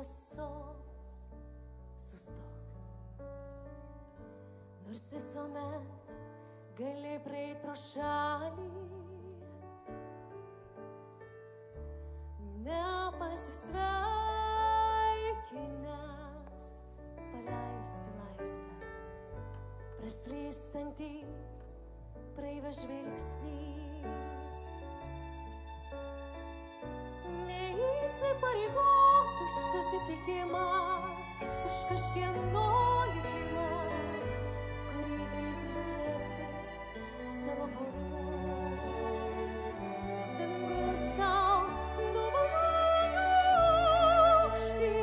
šviesos sustok. Nors visuomet gali praeit pro šalį, nepasisveikinęs paleisti laisvę, praslystantį praeivą žvilgsnį. Neįsipareigot už susitikimą, už kažkieno likimą, kurį gali prislėpti savo buvimu. Dangus tau dovanoja aukštį,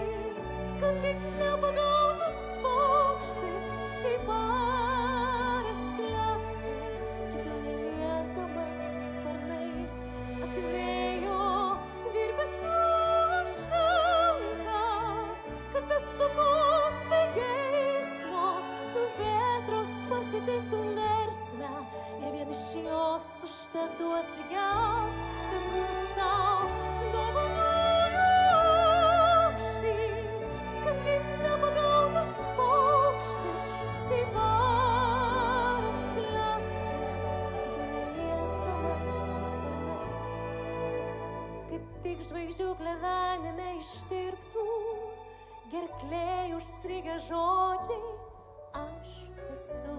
kad kaip nepagautas paukštis, kaip aras sklęstų, kito neliesdamas sparnais, akvėjo virpesių užtenka, kad be stokos, be geismo tu vėtros pasitiktum versmę ir vien iš jos užtektų atsigelt. Dangus tau dovanoja aukštį, kad kaip nepagautas paukštis, kaip aras sklęstų, kito neliesdamas sparnais, kad tik žvaigždžių plevenime ištirptų gerklėj užstrigę žodžiai aš esu.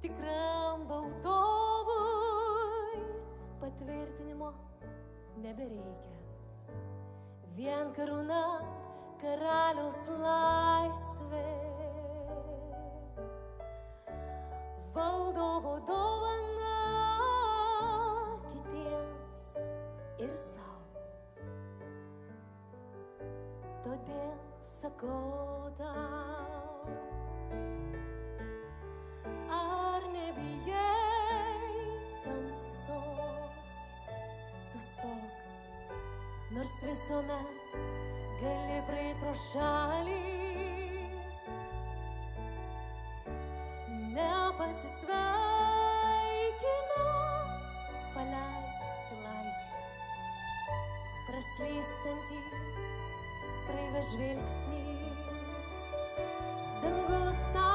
Tikram valdovui patvirtinimo nebereikia, vien karūna karaliaus laisvė. Valdovo dovana kitiems ir sau. Todėl sakau tau, ar nebijai tamsos, sustok, nors visuomet gali praeit pro šalį, nepasisveikinęs paleisti laisvę, praslystantį praeivą žvilgsnį. Dangus tau